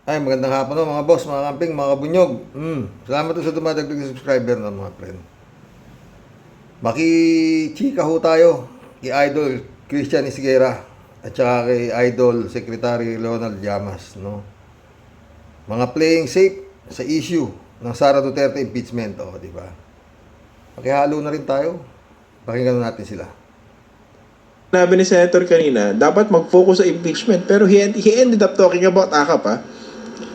Ay, magandang hapon no, mga boss, mga kamping, mga kabunyog. Salamat po sa dumadagdag na subscriber no, mga friend. Maki-chika ho tayo kay Idol Christian Isguera at saka kay Idol Secretary Leonald Llamas, no? Mga playing safe sa issue ng Sara Duterte impeachment, di ba? Makihalo na rin tayo. Pakinggan natin sila. Sinabi ni Senator kanina, dapat mag-focus sa impeachment. Pero he ended up talking about AKAP,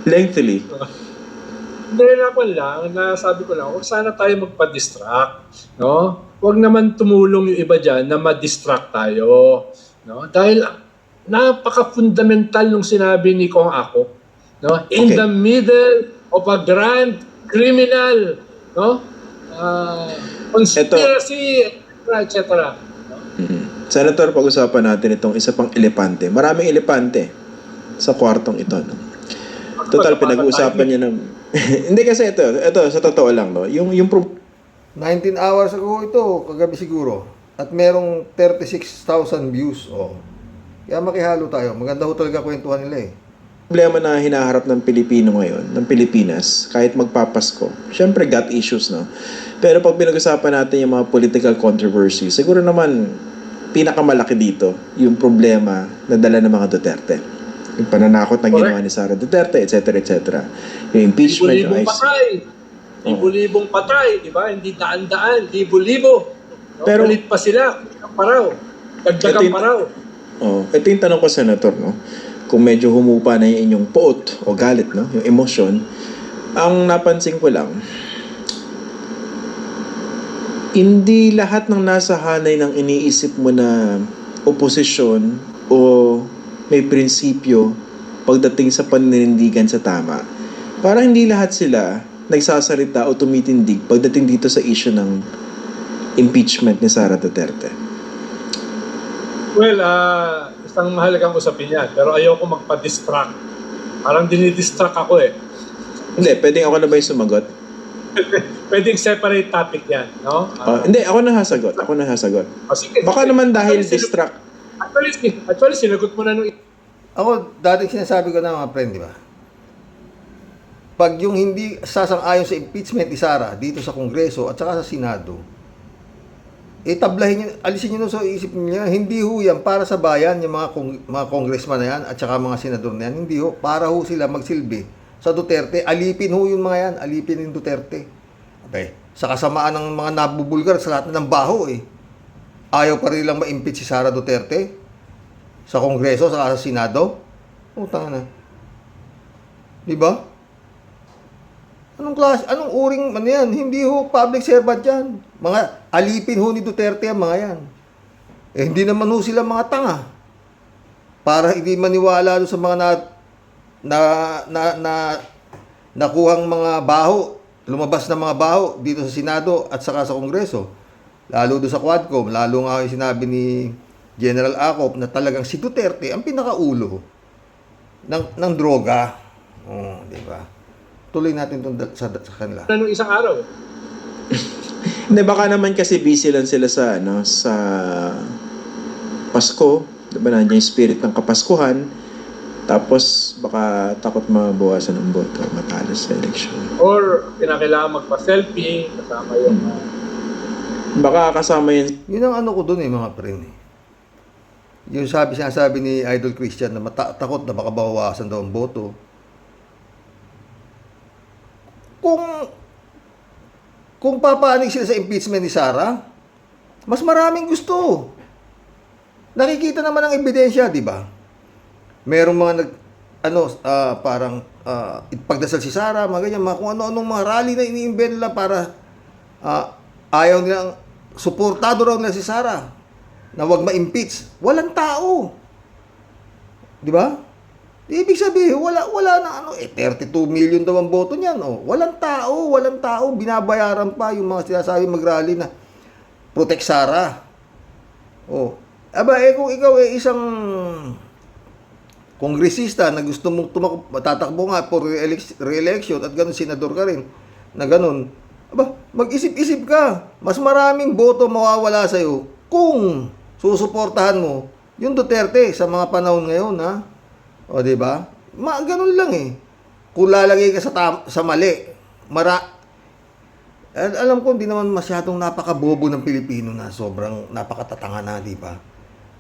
lengthily. Hindi naman lang, nasabi ko lang, huwag sana tayo magpa-distract, no? Huwag naman tumulong yung iba dyan na ma-distract tayo, no? Dahil napaka-fundamental nung sinabi ni Kong Ako, no? In the middle of a grand criminal, no? Conspiracy, etc. Senator, pag-usapan natin itong isa pang elepante. Maraming elepante sa kwartong ito, no? Total, pinag-uusapan niya ng... Hindi kasi ito, sa totoo lang, no? Yung 19 hours ago ito, kagabi siguro. At merong 36,000 views. Kaya makihalo tayo. Maganda ho talaga kwentuhan nila eh. problema na hinaharap ng Pilipino ngayon, ng Pilipinas, kahit magpapasko, syempre got issues, no? Pero pag pinag-usapan natin yung mga political controversies, siguro naman, pinakamalaki dito, yung problema na dala ng mga Duterte. Yung pananakot na ginawa ni Sara Duterte, etc., etc. Yung impeachment, yung Libo-libong patay. Libo-libong patay, di ba? Hindi daan-daan, libo-libo. No? Pero- Palit pa sila, ang paraw. Dagdagang paraw. Ito yung tanong ko, Senator, no? Kung medyo humupa na yung inyong poot o galit, no? Yung emosyon, ang napansin ko lang, hindi lahat ng nasa hanay ng iniisip mo na oposisyon o may prinsipyo pagdating sa paninindigan sa tama. Parang hindi lahat sila nagsasalita o tumitindig pagdating dito sa issue ng impeachment ni Sara Duterte. Well, isang mahalagang usapin yan. Pero ayoko magpa-distract. Parang dinidistract ako eh. Hindi, pwedeng ako na ba yung sumagot? Pwedeng separate topic yan, no? Hindi, ako na hasagot. Sige, Baka sige. naman dahil Actually, distract. Actually, sinagot mo na nung... Ako, dating sinasabi ko na mga friend, di ba? Pag yung hindi sasang-ayon sa impeachment ni Sara dito sa Kongreso at saka sa Senado, tablahin nyo, alisin nyo sa isip niya, hindi ho yan para sa bayan, yung mga congressman na yan at saka mga senador na yan, hindi ho, para ho sila magsilbi sa Duterte, alipin ho yung mga yan, alipin yung Duterte. Okay. Sa kasamaan ng mga nabubulgar sa lahat ng baho eh. Ayaw pa rin lang ma-impeach si Sara Duterte sa Kongreso, sa Senado. Utang na. Di ba? Anong uring man yan? Hindi ho public servant yan. Mga alipin ho ni Duterte ang mga yan. Hindi naman ho sila mga tanga. Para hindi maniwala doon sa mga nakuhang mga baho, lumabas na mga baho dito sa Senado at saka sa Kongreso. Lalo doon sa Quadcom, lalo nga yung sinabi ni General Acop na talagang si Duterte ang pinakaulo ng droga. Di ba? Tuloy natin itong sa kanila. Nung isang araw. Hindi, baka naman kasi busy lang sila sa Pasko. Diba nandiyan yung spirit ng Kapaskuhan. Tapos baka takot mabawasan ng boto, matalo sa election. Or kinakailangan magpa-selfie, kasama yung... Baka kasama yun. Yun ang ano ko doon mga friend. Yung sinasabi ni Idol Christian na takot na baka bawasan daw ang boto. Kung papanig sila sa impeachment ni Sara, mas maraming gusto. Nakikita naman ang ebidensya, di ba? Merong mga parang ipagdasal si Sara, mga ganyan, kung ano-anong mga rally na iniimbento nila para ayaw nilang suportado raw nila si Sara na wag ma-impeach. Walang tao. Di ba? Ibig sabihin, wala na 32 million daw ang boto niyan. Walang tao, binabayaran pa yung mga sinasabi mag-rally na protect Sara. Kung ikaw isang kongresista na gusto mong tatakbo nga for re-election at ganun senador ka rin, na ganun, mag-isip-isip ka. Mas maraming boto mawawala sa'yo kung susuportahan mo yung Duterte sa mga panahon ngayon, ha? Di ba? Ganun lang eh. kung lalagay ka sa mali, alam ko, hindi naman masyadong napakabobo ng Pilipino na sobrang napakatatanga na, di ba?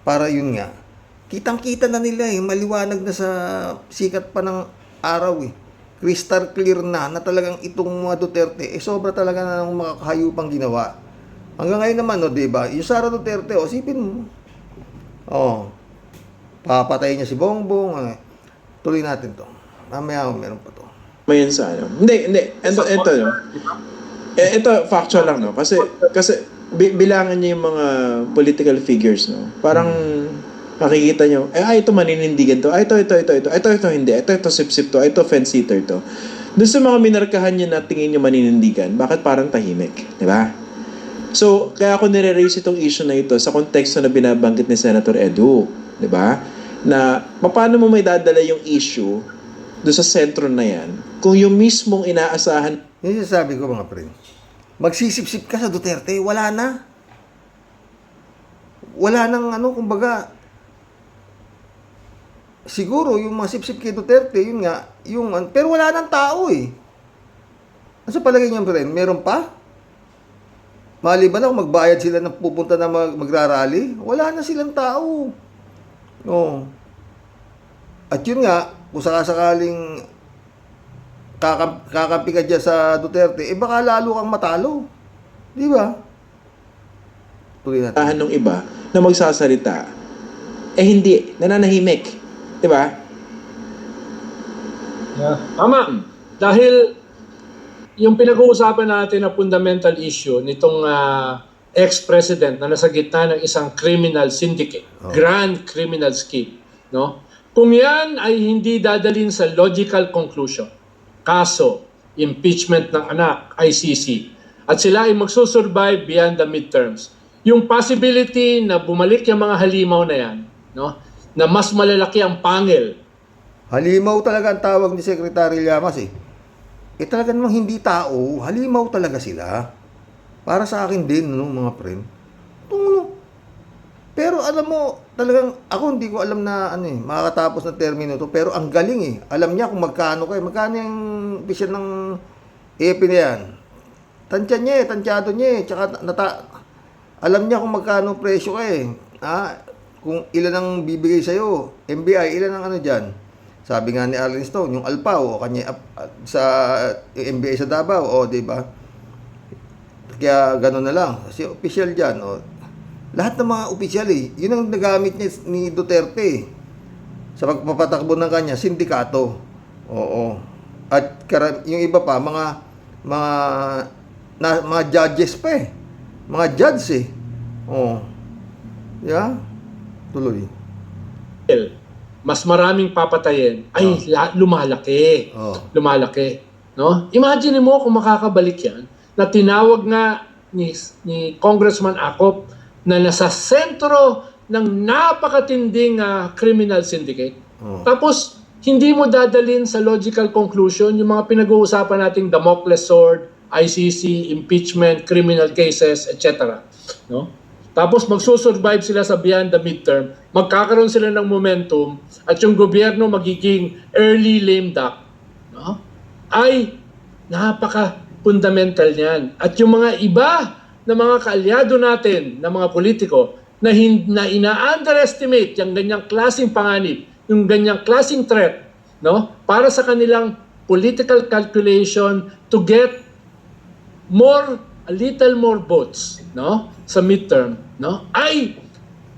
Para yun nga, kitang-kita na nila maliwanag na sa sikat pa ng araw Crystal clear na talagang itong mga Duterte, sobra talaga na ng mga kahayupang ginawa. Hanggang ngayon naman, di ba? Yung Sara Duterte, sipin mo. Papatayin niya si Bongbong. Tuloy natin to. Mamaya meron pa to. Mayan sa ano. Hindi. Ito, no? Ito, factual lang, no? Kasi bilangan niyo yung mga political figures, no? Parang makikita niyo, ito maninindigan to. Ito, hindi. Ito, sip-sip to. Ito, fence-sitter to. Doon sa mga minarkahan niyo na tingin niyo maninindigan, bakit parang tahimik? Di ba? So, kaya ako nire-raise itong issue na ito sa konteksto na binabanggit ni Senator Edu. Di ba? Na paano mo may dadala yung issue doon sa sentro na yan kung yung mismong inaasahan. Yung sasabi ko mga friend, magsisip-sip ka sa Duterte, wala na. Wala nang kumbaga, siguro yung mga sip-sip kay Duterte, yun nga, pero wala nang tao Ano sa palagay niyo friend, meron pa? Maliban na kung magbayad sila ng pupunta na magrarally, wala na silang tao. At yun nga, kung sakasakaling kakampi ka dyan sa Duterte, baka lalo kang matalo. Di ba? Tuloy natin. Ng iba na magsasalita, hindi, nananahimik. Di ba? Yeah. Tama. Dahil yung pinag-uusapan natin na fundamental issue nitong ex-president na nasa gitna ng isang criminal syndicate, grand criminal scheme, no? Kung yan ay hindi dadalhin sa logical conclusion, kaso, impeachment ng anak, ICC, at sila ay magsusurvive beyond the midterms, yung possibility na bumalik yung mga halimaw na yan, no? Na mas malalaki ang pangil. Halimaw talaga ang tawag ni Secretary Llamas talaga namang hindi tao, halimaw talaga sila. Para sa akin din, mga friend. Pero alam mo, talagang ako hindi ko alam na makakatapos na termino to, pero ang galing Alam niya kung magkano yung opisyal ng AP na yan. Tansyado niya tsaka alam niya kung magkano presyo kung ilan ang bibigay sa'yo, MBI, ilan ang dyan. Sabi nga ni Arlen Stone, yung Alpao, kanya sa MBI sa Davao, di ba? Kaya gano'n na lang. Kasi official dyan, lahat ng mga official yun ang nagamit niya ni Duterte sa pagpapatakbo ng kanya, sindikato. At yung iba pa, mga judges pa mga judge Yeah? Tuloy. Mas maraming papatayin ay lumalaki. Lumalaki, no? Imagine mo kung makakabalik yan na tinawag nga ni Congressman Acop na nasa sentro ng napakatinding criminal syndicate. Tapos hindi mo dadalhin sa logical conclusion yung mga pinag-uusapan nating Damocles sword, ICC, impeachment, criminal cases, etc. No? Tapos magsusurvive sila sa beyond the midterm, magkakaroon sila ng momentum, at yung gobyerno magiging early lame duck. No? Ay, napaka-fundamental niyan. At yung mga iba na mga kaalyado natin, na mga politiko, na ina-underestimate yung ganyang klaseng panganib, yung ganyang klaseng threat, no? Para sa kanilang political calculation to get a little more votes, no? Sa midterm, no? Ay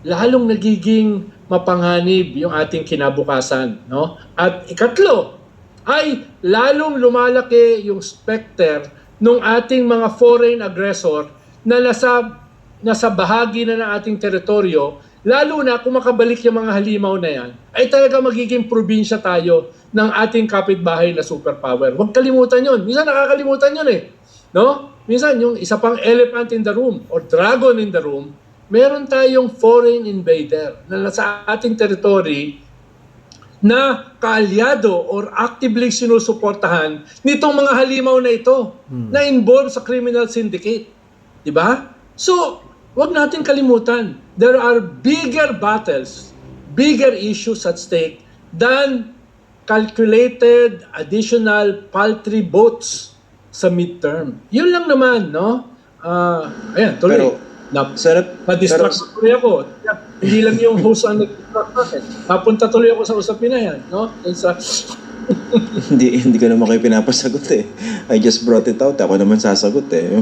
lalong nagiging mapanganib yung ating kinabukasan, no? At ikatlo, ay lalong lumalaki yung specter ng ating mga foreign aggressor na nasa bahagi na ng ating teritoryo, lalo na kung makabalik yung mga halimaw na yan, ay talaga magiging probinsya tayo ng ating kapitbahay na superpower. Huwag kalimutan yun. Minsan nakakalimutan yun no? Minsan yung isa pang elephant in the room or dragon in the room, meron tayong foreign invader na nasa ating territory na kaalyado or actively sinusuportahan nitong mga halimaw na ito na involved sa criminal syndicate. Diba? So, wag natin kalimutan, there are bigger battles, bigger issues at stake than calculated additional paltry votes sa midterm. Yun lang naman, no? Ayan, tuloy. Pero, Na-distract tuloy ako. Hindi lang yung host ang nag-distract natin. Napunta tuloy ako sa usapin na yan, no? Dun sa... hindi ko naman kayo pinapasagot eh. I just brought it out. Ako naman sasagot eh.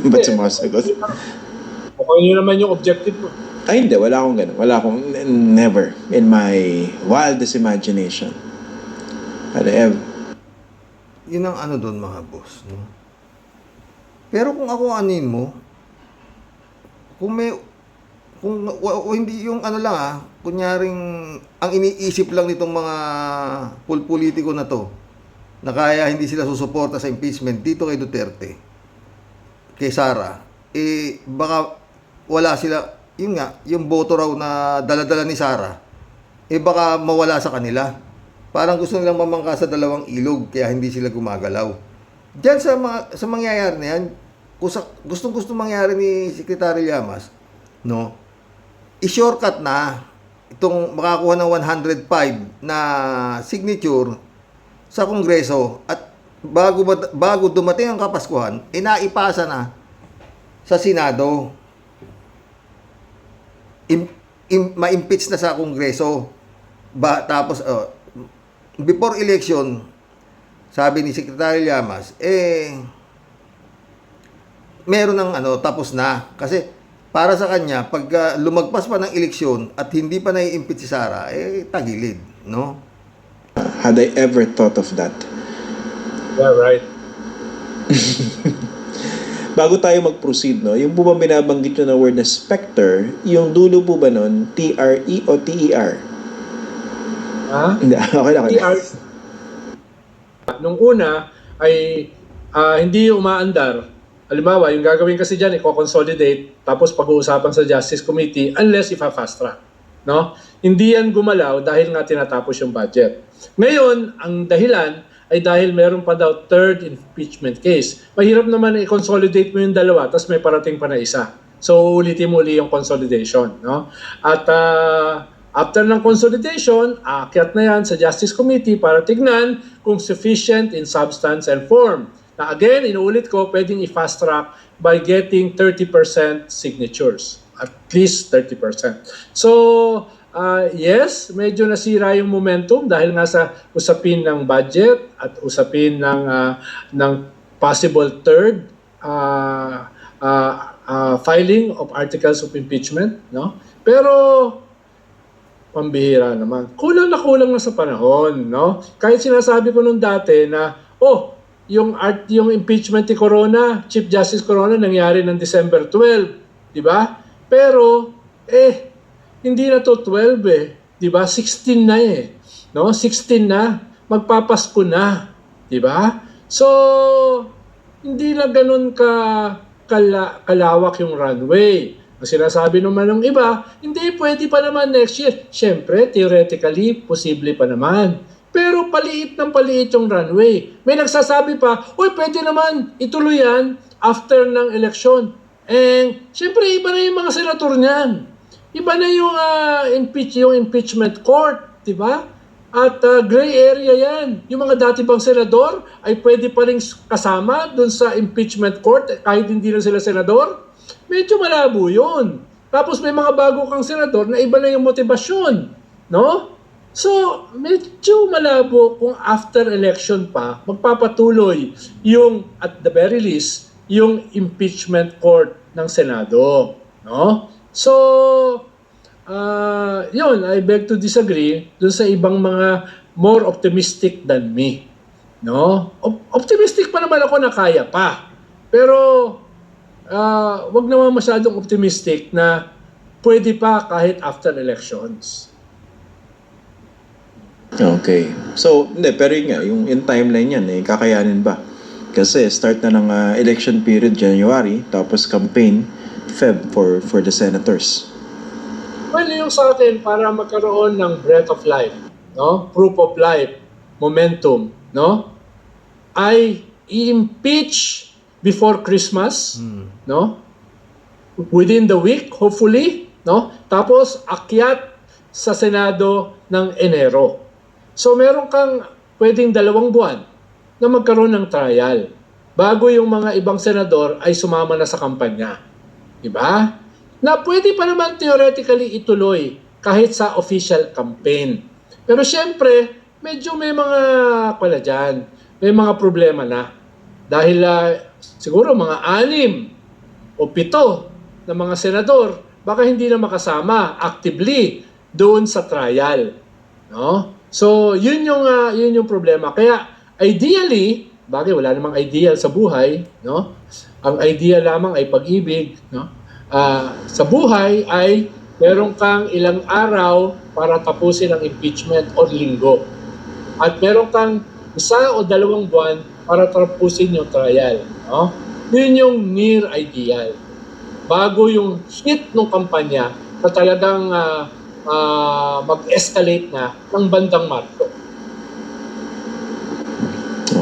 Ba't sumasagot? Okay yun naman yung objective mo. Ay, hindi. Wala akong ganun. Wala akong, never. In my wildest imagination. Yun ang ano doon, mga boss. No? Pero kung ako anin mo, hindi yung ano lang kunyaring ang iniisip lang nitong mga politiko na to, na kaya hindi sila susuporta sa impeachment dito kay Duterte, kay Sara, baka wala sila, yun nga, yung boto raw na dala-dala ni Sara, baka mawala sa kanila. Parang gusto nilang mamangka sa dalawang ilog, kaya hindi sila gumagalaw. Diyan sa mangyayari na yan, gustong-gusto mangyari ni Secretary Llamas, no? I-shortcut na itong makakuha ng 105 na signature sa Kongreso at bago dumating ang Kapaskuhan, naipasa na sa Senado. Ma-impeach na sa Kongreso. Tapos before election, sabi ni Secretary Llamas, meron ng tapos na. Kasi para sa kanya, pag lumagpas pa ng eleksyon at hindi pa nai-impeach si Sara, tagilid, no? Had I ever thought of that? Yeah, right. Bago tayo mag-proceed, no? Yung po ba binabanggit nyo na word na specter, yung dulo po ba nun, TRE o TER? Ha? Hindi, okay lang. TR. Nung una ay hindi umaandar. Halimbawa, yung gagawin kasi dyan, i-consolidate, tapos pag-uusapan sa Justice Committee, unless ipa-fast track. No? Hindi yan gumalaw dahil nga tinatapos yung budget. Ngayon, ang dahilan ay dahil meron pa daw third impeachment case. Mahirap naman i-consolidate mo yung dalawa, tapos may parating pa na isa. So, ulitin mo uli yung consolidation. No? At after ng consolidation, aakyat na yan sa Justice Committee para tignan kung sufficient in substance and form. Na again, inuulit ko, pwedeng i-fast track by getting 30% signatures. At least 30%. So, yes, medyo nasira yung momentum dahil nga sa usapin ng budget at usapin ng possible third filing of articles of impeachment. No? Pero, pambihira naman. Kulang na sa panahon. No? Kahit sinasabi ko nung dati na, yung impeachment ni Corona, Chief Justice Corona, nangyari ng December 12, di ba? Pero, hindi na to 12 di ba? 16 na no? 16 na, magpapasko na, di ba? So, hindi na ganun kalawak yung runway. Ang sinasabi naman ng iba, hindi, pwede pa naman next year. Siyempre, theoretically, posible pa naman. Pero paliit yung runway. May nagsasabi pa, pwede naman ituloy yan after ng election. And siyempre, iba na yung mga senator niyan. Iba na yung impeachment court, di ba? At gray area yan. Yung mga dati bang senador ay pwede pa rin kasama dun sa impeachment court kahit hindi na sila senador. Medyo malabo yun. Tapos may mga bago kang senador na iba na yung motivasyon. No? So, medyo malabo kung after election pa, magpapatuloy yung, at the very least, yung impeachment court ng Senado. No? So, yun, I beg to disagree dun sa ibang mga more optimistic than me. No? Optimistic pa naman ako na kaya pa. Pero, wag naman masyadong optimistic na pwede pa kahit after elections. Okay. So, pero yun nga, yung in timeline yan, kakayanin ba? Kasi start na ng election period January, tapos campaign Feb for the senators. Well, yung sa atin, para magkaroon ng breath of life, no? Proof of life, momentum, no? Ay i-impeach before Christmas, no? Within the week, hopefully, no? Tapos akyat sa Senado ng Enero. So meron kang pwedeng 2 buwan na magkaroon ng trial bago yung mga ibang senador ay sumama na sa kampanya. Diba? Na pwede pa naman theoretically ituloy kahit sa official campaign. Pero syempre, medyo may mga pala dyan, may mga problema na. Dahil siguro mga 6 o 7 na mga senador baka hindi na makasama actively doon sa trial. No? So, yun yung problema. Kaya ideally, bagay wala namang ideal sa buhay, no? Ang ideal lamang ay pag-ibig, no? Sa buhay ay meron kang ilang araw para tapusin ang impeachment o linggo. At meron kang 1 o 2 buwan para tapusin yung trial, no? Yun yung near ideal. Bago yung hit ng kampanya na talagang mag-escalate na ng bandang Marso.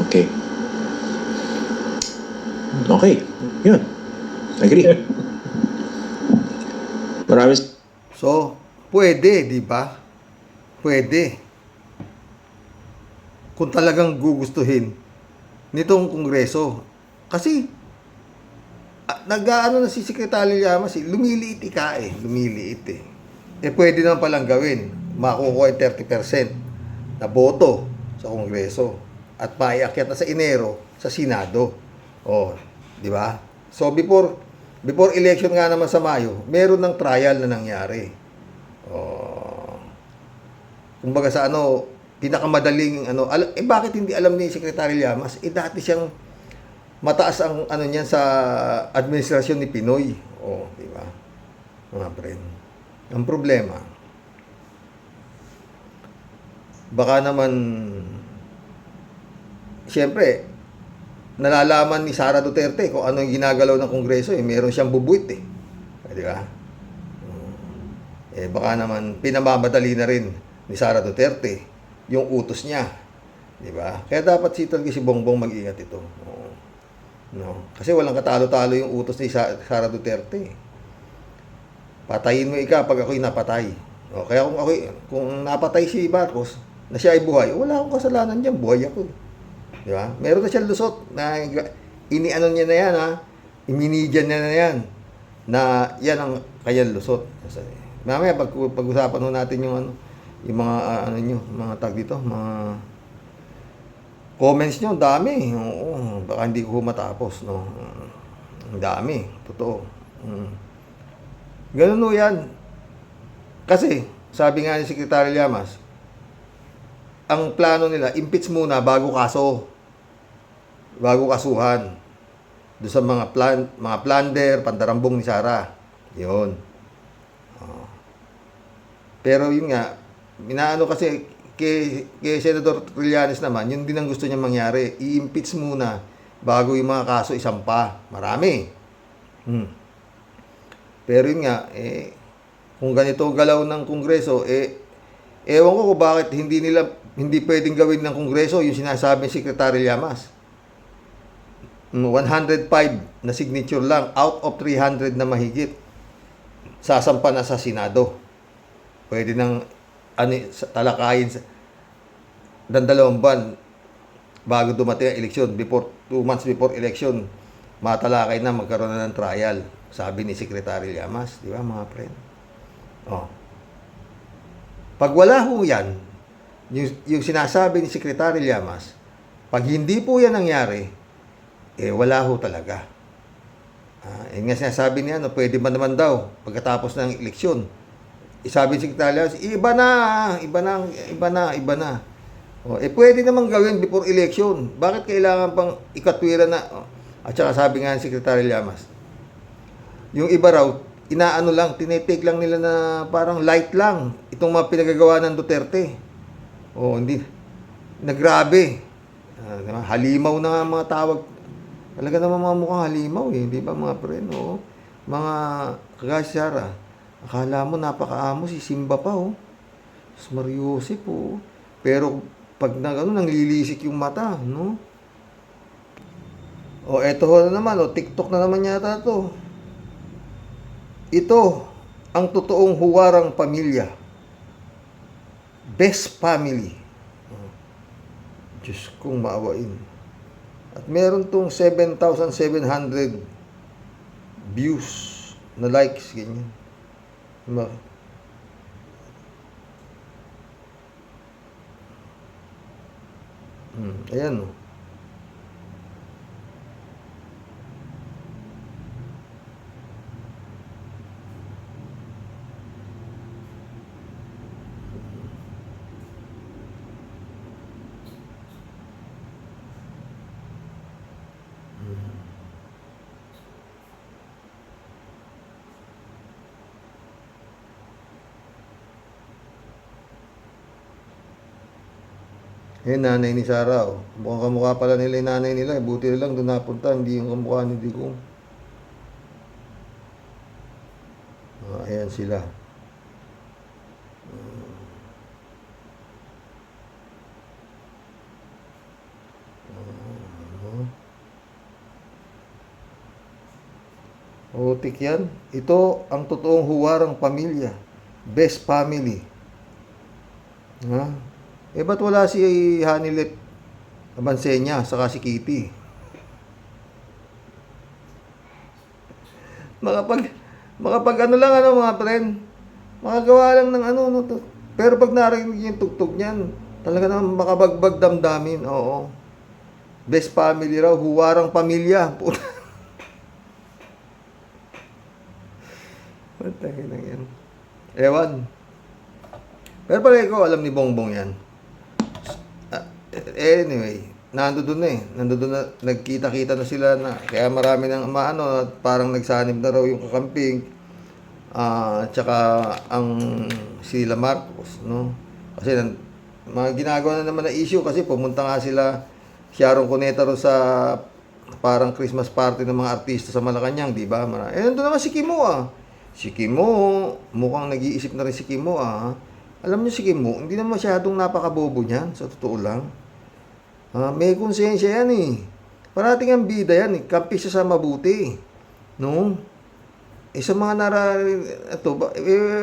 Okay. Okay. Yun. Agree. Maraming So, pwede, di ba? Pwede. Kung talagang gugustuhin nitong Kongreso. Kasi, nag-aano na si Secretary Llamas, lumiliit lumiliit eh. Pwede naman palang gawin. Makukuha yung 30% na boto sa Kongreso at maiakyat na sa Enero sa Senado. Oh, di ba? So, before election nga naman sa Mayo, meron ng trial na nangyari. Oh. Kumbaga sa pinakamadaling bakit hindi alam ni Secretary Llamas? Dati siyang mataas ang niyan sa administrasyon ni Pinoy. Oh, di ba? Mga friend. Ang problema, baka naman siyempre nalalaman ni Sara Duterte kung ano yung ginagalaw ng Kongreso, meron siyang bubuit di ba? Baka naman pinamamadali na rin ni Sara Duterte yung utos niya, di ba? Kaya dapat si Bongbong mag-ingat ito. No? Kasi walang katalo-talo yung utos ni Sara Duterte. Patayin mo pag ako'y napatay. Kaya kung napatay si Marcos, na siya ay buhay, wala akong kasalanan diyan, buhay ako. Di ba? Meron na siyang lusot na iniano niya na yan, iminidyan niya na yan, na yan ang kanyang lusot. Mamaya pag-usapan natin yung mga mga tag dito, mga comments niyo, dami. Oo, baka hindi ko matapos, no. Ang dami, totoo. Ganun yan. Kasi, sabi nga ni Secretary Llamas, ang plano nila, impeach muna bago kasuhan. Doon sa mga plunder, pandarambong ni Sara. Yun. Pero yun nga, minaano kasi kay Senator Trillanes naman, yun din ang gusto niya mangyari. I-impeach muna bago yung mga kaso isampa. Marami. Pero yun nga, kung ganito galaw ng Kongreso, ewan ko kung bakit hindi pwedeng gawin ng Kongreso yung sinasabi ni Secretary Llamas. 105 na signature lang out of 300 na mahigit. Sasampa na sa Senado. Pwede nang talakayin ng 2 buwan bago dumating ang eleksyon, 2 months before election, matalakay na magkaroon na ng trial. Sabi ni Secretary Llamas, di ba mga friend? Pag wala ho yan, yung sinasabi ni Secretary Llamas, pag hindi po yan nangyari, wala ho talaga. Yung nga sinasabi niya, pwede ba naman daw, pagkatapos ng eleksyon, sabi ni Secretary Llamas, iba na. Pwede naman gawin before election. Bakit kailangan pang ikatwira na? At saka sabi nga ni Secretary Llamas, yung iba raw, inaano lang, tinetake lang nila na parang light lang. Itong mga pinagagawa ng Duterte. Hindi. Nagrabe. Halimaw na nga mga tawag. Talaga naman mga mukhang halimaw Di ba mga friend? Mga kagasyara. Akala mo napakaamo si Simba pa Mariusip Pero pag nanglilisik yung mata, no? Eto na naman, TikTok na naman yata to. Ito ang totoong huwarang pamilya. Best family Diyos kong maawain. At meron tong 7,700 views na likes, ganyan. Diba? Ayan, oh. Eh, nanay ni Sarah, oh. Mukhang kamukha pala nila yung nanay nila. Buti na lang doon napunta, hindi yung kamukha ni Digong. Ayan sila. Otik yan. Ito ang totoong huwarang pamilya. Best family. Ha? Eh, ba't wala si Hanilet Abansenya saka si Kitty? Makapag ano lang, ano, mga friend, makagawa lang ng ano, no, to. Pero pag narinig yung tugtog niyan, talaga naman makabagbag damdamin. Oo. Best family raw, huwarang pamilya. Matay na yan. Ewan. Pero pala ko, alam ni Bongbong yan. Anyway, nandoon na eh. Nandoon na, nagkita-kita na sila na. Kaya marami nang maano, at parang nagsanib na raw yung kakamping. Tsaka ang sila Marcos, no? Kasi mga ginagawa na naman na issue kasi pumunta nga sila Sharon Cuneta ro sa parang Christmas party ng mga artista sa Malacanang, di ba? Nandun naman si Kimo, ah. Si Kimo, mukhang nag-iisip na rin si Kimo, ah. Alam niyo si Kimo, hindi naman masyadong napakabobo niyan, sa totoo lang. May konsensya yan eh. Parating ang bida yan eh. Kampi siya sa mabuti. No? Sa mga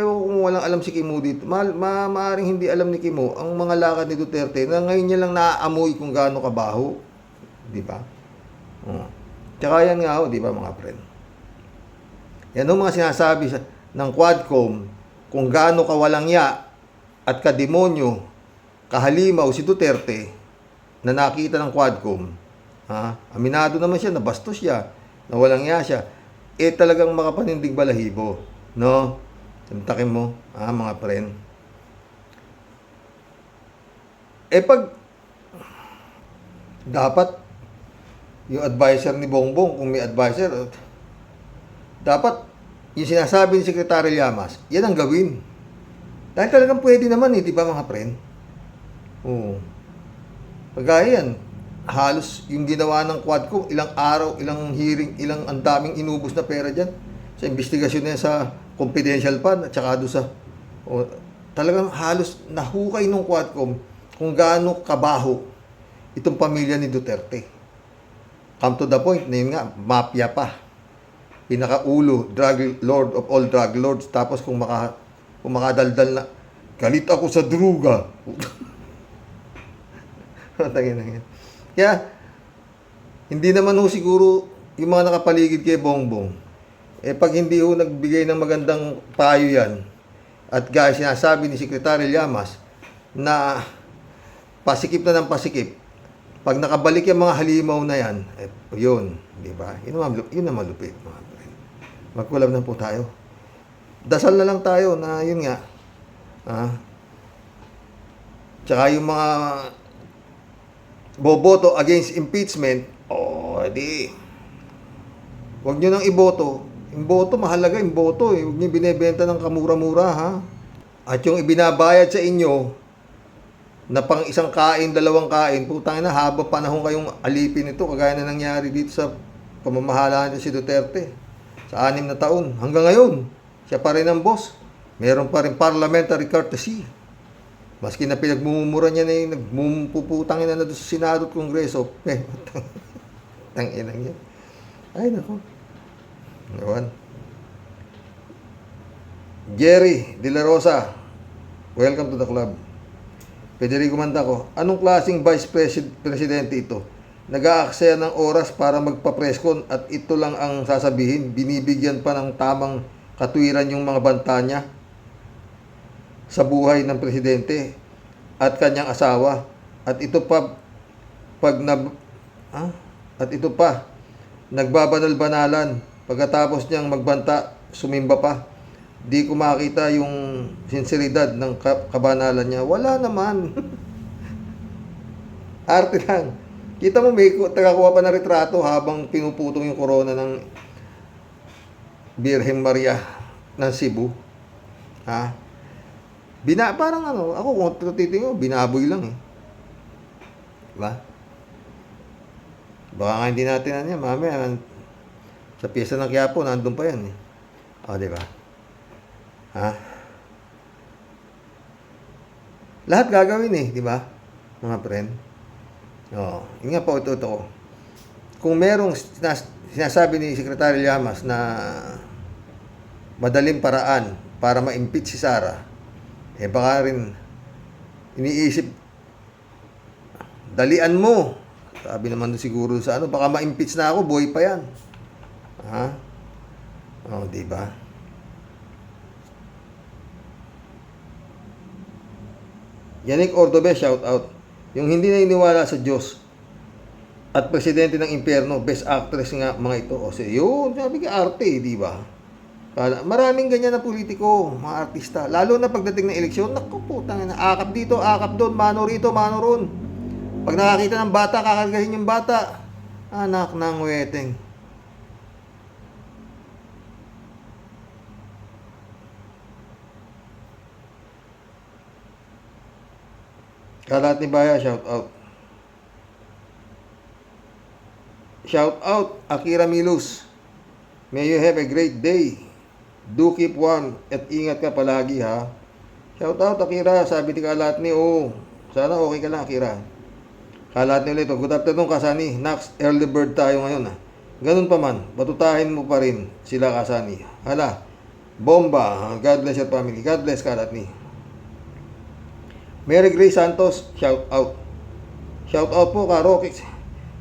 kung walang alam si Kimo dito, maaaring hindi alam ni Kimo ang mga lakad ni Duterte na ngayon niya lang naaamoy kung gaano kabaho. Di ba? Tsaka yan nga ho, di ba mga friend? Yan ang mga sinasabi ng Quadcom kung gaano kawalang ya at kademonyo, kahalimaw si Duterte na nakita ng Quadcom. Aminado naman siya, nabastos siya, na walang ya siya. Talagang makapanindig balahibo. No? Santakin mo, mga friend. Pag dapat yung advisor ni Bongbong, kung may advisor, dapat yung sinasabi ni Secretary Llamas, yan ang gawin. Dahil talagang pwede naman di ba mga friend? Oo. Pagkaya yan, halos yung ginawa ng Quadcom, ilang araw, ilang hearing, ang daming inubos na pera dyan sa investigasyon niya sa confidential fund at saka doon sa talagang halos nahukay ng Quadcom kung gaano kabaho itong pamilya ni Duterte. Come to the point na yun nga, mafia pa. Pinakaulo, drug lord of all drug lords. Tapos kung makadaldal na, galit ako sa druga. Kaya, hindi naman ho siguro yung mga nakapaligid kay Bongbong. Pag hindi ho nagbigay ng magandang payo yan, at guys, sinasabi ni Secretary Llamas na pasikip na ng pasikip, pag nakabalik yung mga halimaw na yan, yun, di ba? Yun na malupit, mga friend. Magkulab na po tayo. Dasal na lang tayo na yun nga. Tsaka yung mga boboto against impeachment, di. Huwag nyo nang iboto. Yung boto, mahalaga yung boto eh. Huwag nyo binibenta ng kamura-mura, ha? At yung ibinabayad sa inyo, na pang isang kain, dalawang kain, putang ina, haba panahon kayong alipin ito, kagaya na nangyari dito sa pamamahalaan niya si Duterte. Sa 6 na taon. Hanggang ngayon, siya pa rin ang boss. Meron pa rin parliamentary courtesy. Maski na pinagmumura niya na yung nagpuputangin na doon sa Senado at Kongreso. Tanginang yan. Ay, nako. Ewan. Jerry De La Rosa, welcome to the club. Federico Mandaco, anong klaseng presidente ito? Nag-aaksaya ng oras para magpa-presscon at ito lang ang sasabihin, binibigyan pa ng tamang katwiran yung mga banta niya sa buhay ng presidente at kanyang asawa. At ito pa at ito pa nagbabanal-banalan pagkatapos niyang magbanta, sumimba pa. Di ko makita yung sinseridad ng kabanalan niya. Wala naman. Arte lang. Kita mo, may tagakuha pa ng retrato habang pinuputong yung corona ng Birhen Maria ng Cebu. Ha? Parang ano, ako kung titingin mo, binaboy lang eh. Diba? Baka nga hindi natin ano yan, mamaya, sa piyesa ng Quiapo, nandun pa yan eh. O, diba? Ha? Lahat gagawin eh, di ba? Mga friend. Oh, yun nga po ito. Kung merong sinasabi ni Secretary Llamas na madaling paraan para ma-impeach si Sara, eh baka rin iniisip, dalian mo. Sabi naman doon siguro sa ano, baka ma-impeach na ako, buhay pa yan. Ha? Oh, di ba? Yannick Ordobe, shout out. Yung hindi naniniwala sa Diyos at presidente ng impyerno, best actress nga mga ito. O yun, sabi ka arte, di ba? Maraming ganyan na politiko, mga artista. Lalo na pagdating ng eleksyon, naku putang ina, akap dito, akap doon, mano rito, mano ron. Pag nakakita ng bata, kakargahin yung bata. Anak ng weteng. Kalat ni Baya, shout out. Shout out, Akira Milus. May you have a great day. Do keep warm at ingat ka palagi ha. Shout out, Akira. Sabi ni Kalat ni, sana okay ka lang, Akira. Kalat ni ulit, good afternoon, Kasani. Next, early bird tayo ngayon ha. Ganun pa man, batutahin mo pa rin sila, Kasani. Hala, bomba. God bless your family. God bless, Kalat ni. Mary Grace Santos, shout out. Shout out po, Karokix.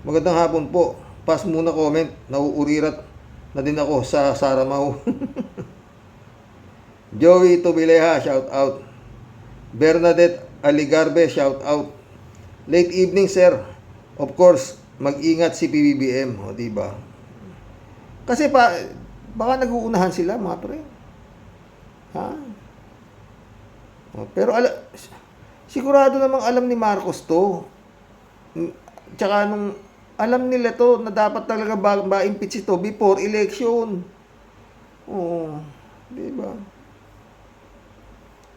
Magandang hapon po. Pass muna comment. Nauurirat na din ako sa Saramaw. Joey Tubileha, shout out. Bernadette Aligarbe, shout out. Late evening, sir. Of course, mag-ingat si PBBM. O, diba? Kasi baka nag-uunahan sila, mga pre. Ha? O, pero sigurado namang alam ni Marcos to. Tsaka nung alam nila to na dapat talaga ba-impeach ito before election. Oo. Di ba?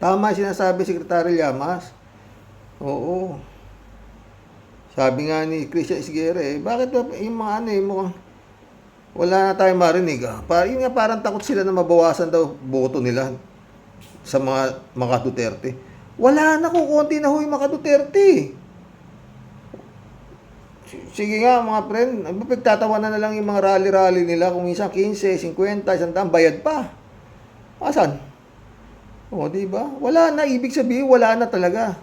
Tama sinasabi Secretary Llamas. Oo. Sabi nga ni Christian Esguerra bakit ba yung mga mukhang wala na tayong marinig yun nga, parang takot sila na mabawasan daw boto nila sa mga Duterte. Wala na, kukunti na ho yung mga Duterte. Sige nga mga friend, pagtatawanan na lang yung mga rally-rally nila kung minsan 15, 50, 100, bayad pa. Asan? O, diba? Wala na, ibig sabihin wala na talaga.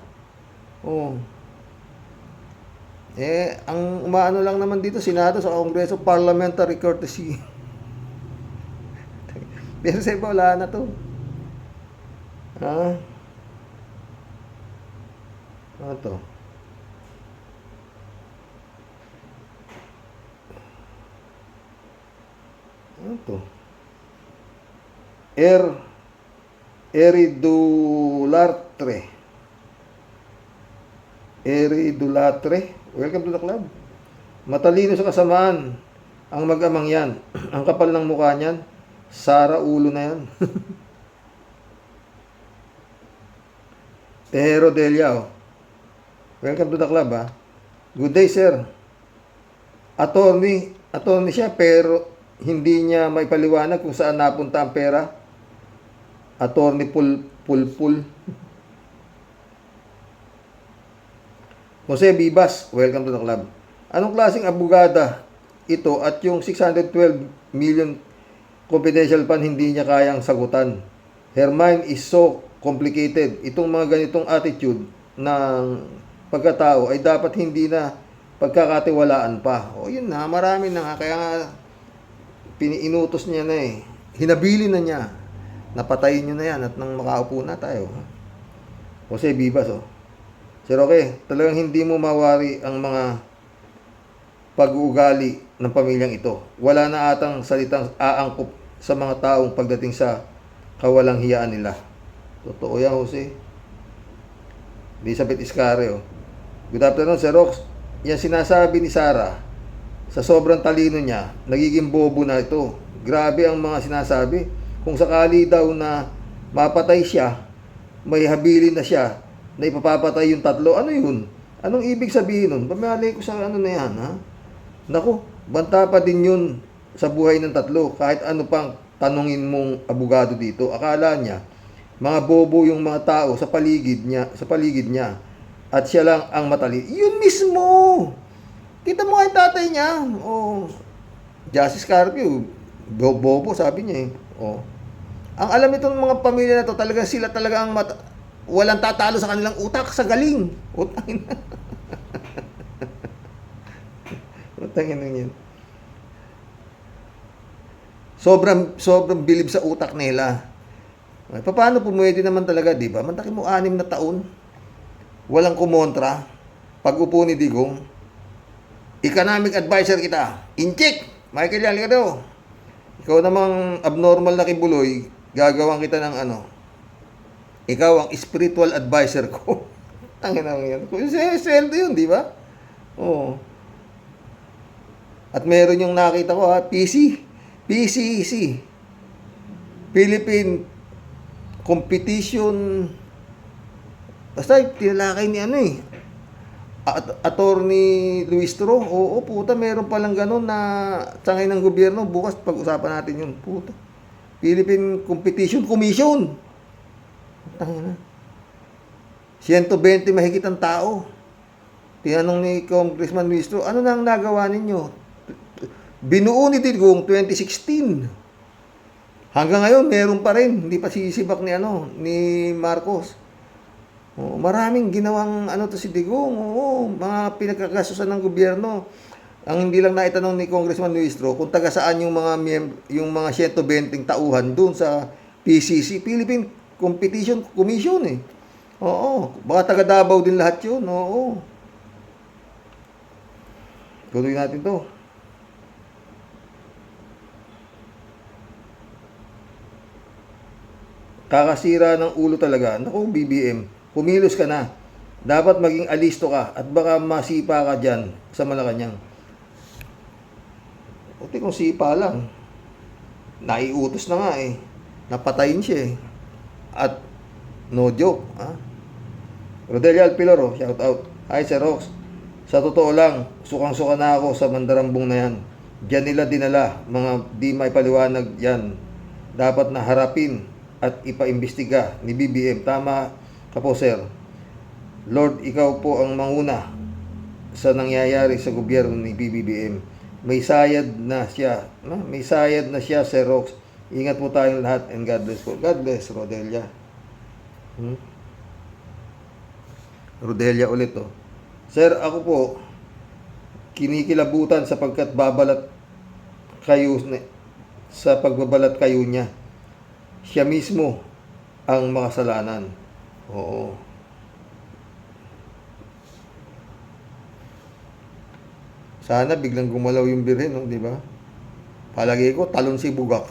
O. Ang umaano lang naman dito, Senado sa Kongreso, parliamentary courtesy. Pero sa iba, wala na to. Ano to? Ano to? Eridulatre. Welcome to the club. Matalino sa kasamaan ang mag-amang yan. Ang kapal ng mukha niyan, Sara ulo na yan. Pero Delia, welcome to the club ha. Good day, sir. Attorney siya pero hindi niya may paliwanag kung saan napunta ang pera. Attorney Pulpul. Jose Bibas, welcome to the club. Anong klaseng abogada ito at yung 612 million confidential fund hindi niya kayang sagutan? Her mind is so complicated. Itong mga ganitong attitude ng pagkatao ay dapat hindi na pagkakatiwalaan pa. O yun na, marami na nga. Kaya nga, piniinutos niya na eh. Hinabilin na niya. Napatayin niyo na yan at nang makaupo na tayo. Jose Vivas, oh. Sir, okay, talagang hindi mo mawari ang mga pag-uugali ng pamilyang ito. Wala na atang salitang aangkop sa mga taong pagdating sa kawalang hiyaan nila. Totoo yan, Jose. Elizabeth Iscare, oh. Good afternoon, Sir Rox. Yan sinasabi ni Sarah, sa sobrang talino niya, nagiging bobo na ito. Grabe ang mga sinasabi. Kung sakali daw na mapatay siya, may habilin na siya, na ipapapatay yung tatlo. Ano yun? Anong ibig sabihin nun? Pamali ko sa ano na yan, ha? Naku, banta pa din yun sa buhay ng tatlo. Kahit ano pang tanungin mong abogado dito, akala niya, mga bobo yung mga tao sa paligid niya, at siya lang ang matali. Yun mismo! Kita mo kay tatay niya. Oh. Justice Carpio, bobo, sabi niya eh. Oh. Ang alam nitong mga pamilya na to, talaga sila talaga ang walang tatalo sa kanilang utak, sa galing. Utangin na. Utangin na yun. Sobrang bilib sa utak nila. Ay, paano pumwede naman talaga, di ba? Mantaki mo 6 na taon. Walang kumontra. Pag-upo ni Digong, economic advisor kita. Incheck! Michael Yan, ka daw. Ikaw namang abnormal na kibuloy, gagawin kita ng ano. Ikaw ang spiritual advisor ko. Tangin na yan. Sweldo yun, di ba? Oo. At meron yung nakita ko, ha? PCC. Philippine Competition. Basta tinalakay ni ano eh. Attorney Luis Toro. Oo, puta, meron palang ganun na sangay ng gobyerno. Bukas pag-usapan natin yun. Puta. Philippine Competition Commission. Tangina. 120 mahigit ang tao. Tinanong ni Congressman Luis Toro, ano na ang nagawa ninyo? Binuo ni Digong 2016. Hanggang ngayon, meron pa rin. Hindi pa sisibak ni Marcos. Oh, maraming ginawang to si Digong. Oo, mga pinagkakasusan ng gobyerno. Ang hindi lang naitanong ni Congressman Luis Toro, kung taga saan yung mga 120 tauhan doon sa PCC, Philippine Competition Commission eh. Oo, baka taga Davao din lahat yun. Oo. Tuloy natin to. Kakasira ng ulo talaga. Naku, BBM, kumilos ka na. Dapat maging alisto ka at baka masipa ka dyan sa Malacanang. Buti kung sipa lang. Naiutos na nga eh. Napatayin siya eh. At no joke. Ha? Rodelia Alpiloro, shout out. Hi Sir Rox. Sa totoo lang, sukang-suka na ako sa mandarambong na yan. Diyan nila dinala, mga di may paliwanag yan. Dapat na harapin at ipaimbestiga ni BBM. Tama ka po, sir. Lord, ikaw po ang manguna sa nangyayari sa gobyerno ni BBM. May sayad na siya. No? May sayad na siya, Sir Rox. Ingat po tayong lahat and God bless po. God bless, Rodelia. Rodelia ulit, oh. Sir, ako po, kinikilabutan sapagkat babalat kayo sa pagbabalat kayo niya. Siya mismo ang makasalanan. Oo. Sana biglang gumalaw yung birhen, no? Di ba? Palagi ko, talon si Bugak.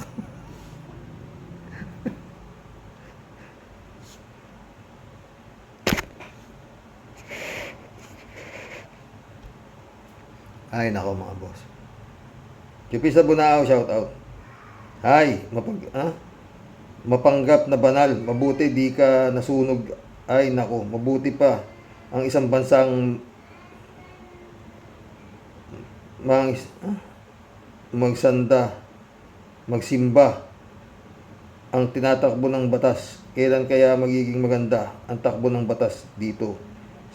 Ay, nako mga boss. Chupi sa Bunao, shout out. Hi, mapanggap na banal. Mabuti di ka nasunog. Ay, nako, mabuti pa. Ang isang bansang magsanda, magsimba ang tinatakbo ng batas. Kailan kaya magiging maganda ang takbo ng batas dito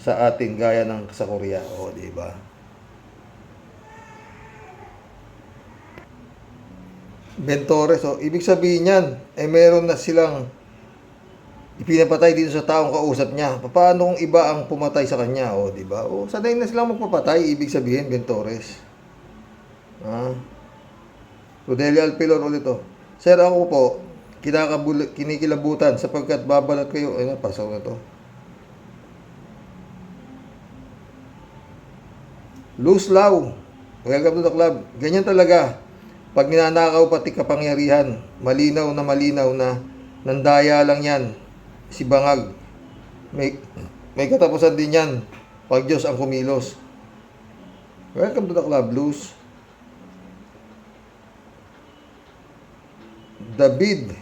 sa atin gaya ng sa Korea? O, di ba? Bentores, ibig sabihin yan, meron na silang ipinapatay dito sa taong kausap niya. Paano kung iba ang pumatay sa kanya? O, di ba? O, sanay na silang magpapatay, ibig sabihin, Bentores. Rodelio Alpilor ulit to. Sir, ako po, kinikilabutan sapagkat babalat kayo. Ay, pasaw na to. Luz Lau, welcome to the club. Ganyan talaga. Pag ninanakaw pati kapangyarihan, malinaw na nandaya lang yan. Si Bangag. May katapusan din yan. Pag Diyos ang kumilos. Welcome to the club, Luz. David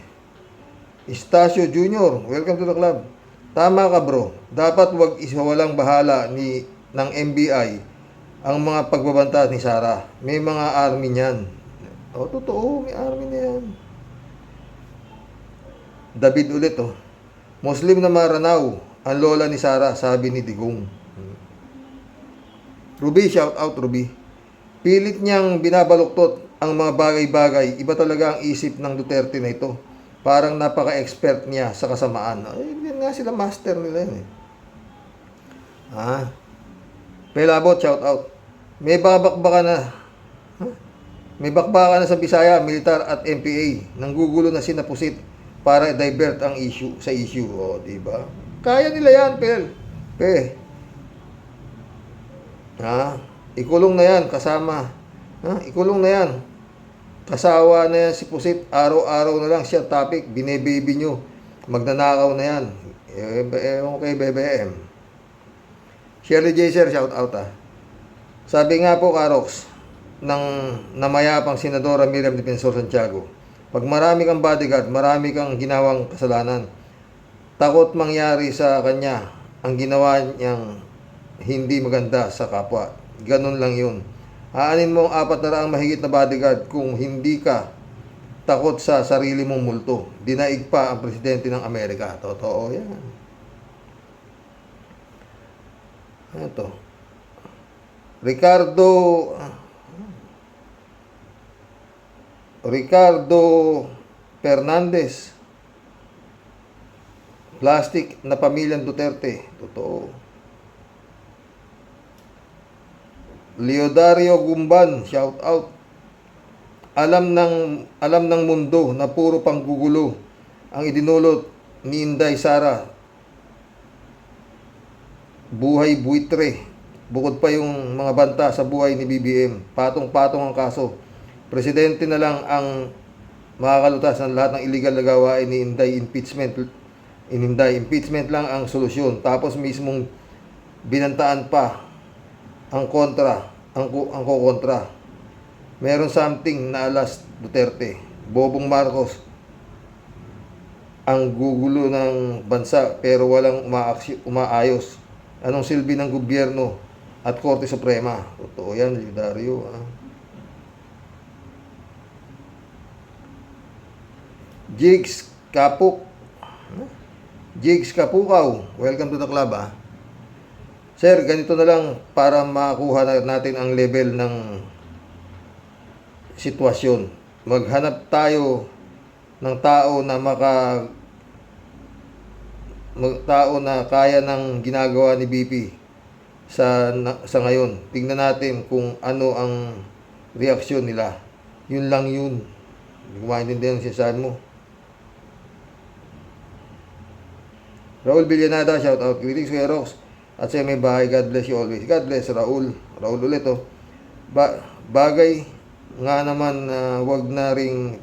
Estacio Jr., welcome to the club. Tama ka bro, dapat wag isawalang bahala ng NBI ang mga pagbabanta ni Sara. May mga army niyan. O, totoo, may army na yan. David ulit, oh. Muslim na Maranao, ang lola ni Sara, sabi ni Digong. Ruby, shout out Ruby. Pilit niyang binabaluktot ang mga bagay-bagay. Iba talaga ang isip ng Duterte na ito. Parang napaka-expert niya sa kasamaan. Ay, yan nga sila, master nila yun eh. Pelabot, shout out. May bakbakan na. May bakbakan na sa Bisaya, militar at MPA. Nanggugulo na sinapusit para divert ang issue sa issue. O, di ba? Kaya nila yan, Pel. Ikulong na yan kasama. Ikulong na yan. Kasawa na yan si Pusit. Araw-araw na lang siya topic. Bine-baby nyo. Magnanakaw na yan. Ewan kay BBM. Shirley J. Sir, shout out Sabi nga po, Karox, ng namayapang Senadora Miriam Defensor Santiago, pag marami kang bodyguard, marami kang ginawang kasalanan. Takot mangyari sa kanya ang ginawa niyang hindi maganda sa kapwa. Ganun lang yun. Aanin mo ang 400 mahigit na bodyguard kung hindi ka takot sa sarili mong multo. Dinaig pa ang presidente ng Amerika. Totoo yan. Ito. Ricardo Fernandez. Plastic na pamilyang Duterte. Totoo. Leodario Gumban, shout out. Alam ng mundo na puro panggugulo ang idinulot ni Inday Sara. Buhay buitre. Bukod pa yung mga banta sa buhay ni BBM. Patong-patong ang kaso. Presidente na lang ang makakalutas ng lahat ng illegal na gawain ni Inday. Impeachment lang ang solusyon. Tapos mismong binantaan pa ang kukontra. Meron something na alas Duterte. Bobong Marcos ang gugulo ng bansa pero walang umaayos. Anong silbi ng gobyerno at Korte Suprema? Totoo yan, Dario. Jigs Kapukaw, welcome to the club Sir, ganito na lang para makuha natin ang level ng sitwasyon. Maghanap tayo ng tao na kaya ng ginagawa ni BP sa ngayon. Tingnan natin kung ano ang reaksyon nila. Yun lang yun. Hindi ko maintindihan ang sinasabi mo. Raul Villanada, shout out. Greetings, Kuya Rox. At sa may bahay, God bless you always. God bless, Raul. Raul ulit, bagay nga naman wag na ring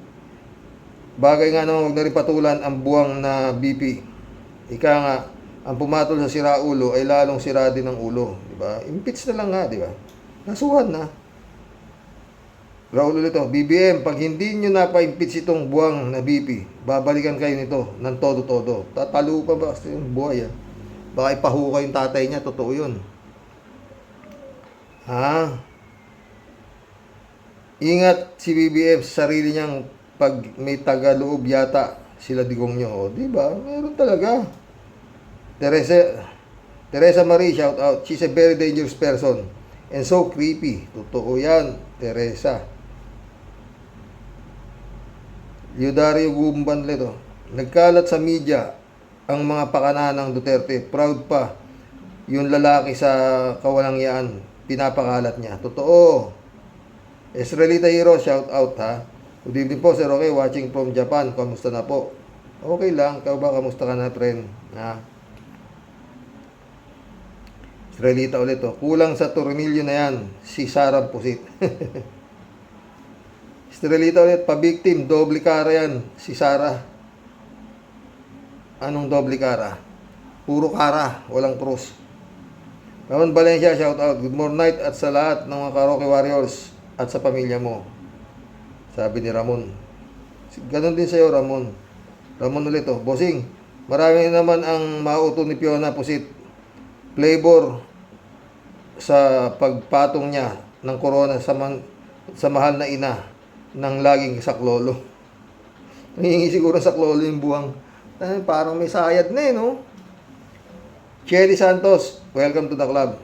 patulan ang buwang na BP. Ika nga, ang pumatol sa siraulo ay lalong sira din ang ulo. Diba? Impeach na lang nga, diba? Nasuhan na. Raul ulit, BBM, pag hindi nyo napa-impeach itong buwang na BP, babalikan kayo nito ng todo-todo. Tatalo pa ba kasi yung buhay, Baka ipahuka yung tatay niya, totoo yun. Ingat si BBM sa sarili niyang pag may tagaloob yata sila Digong nyo. Diba? Meron talaga. Teresa Marie, shout out. She's a very dangerous person and so creepy. Totoo yan, Teresa. Leodario Gumban, nagkalat sa media ang mga pakana ng Duterte. Proud pa yung lalaki sa kawalangyaan. Pinapakalat niya. Totoo. Esrelita Hero, shout out ha. Good evening po, Sir Okay, watching from Japan. Kamusta na po? Okay lang. Ikaw ba, kamusta ka na, friend? Ha? Esrelita ulit, oh. Kulang sa tornilyo na yan. Si Sarah Pusit. Esrelita ulit, pa-victim. Doble kara yan. Si Sarah. Anong doble kara? Puro kara, walang krus. Ramon Valencia, shout out. Good morning night at sa lahat ng mga karaoke warriors at sa pamilya mo. Sabi ni Ramon. Ganon din sa'yo, Ramon. Ramon ulit, oh. Bossing, marami naman ang mauto ni Fiona Pusit. Flavor sa pagpatong niya ng corona sa mahal na ina ng laging saklolo. Nangingi siguro saklolo yung buwang. Parang may sayad na no? Chelly Santos, welcome to the club.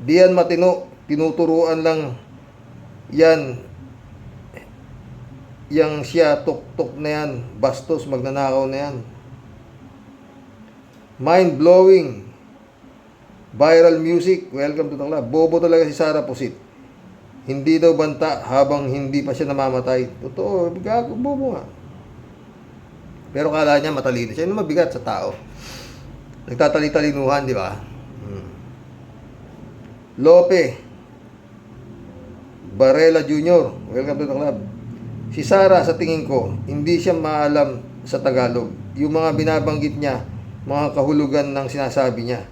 Diyan matino, tinuturuan lang yan. Yang siya, tuk-tuk na yan. Bastos, magnanakaw na yan. Mind-blowing. Viral music, welcome to the club. Bobo talaga si Sarah Pusit. Hindi daw banta habang hindi pa siya namamatay. Totoo, gago, bobo nga. Pero kala niya matalino. Siya yung mabigat sa tao. Nagtatali-talinuhan, di ba? Lope Barela Jr., welcome to the club. Si Sarah, sa tingin ko, hindi siya maalam sa Tagalog. Yung mga binabanggit niya, mga kahulugan ng sinasabi niya.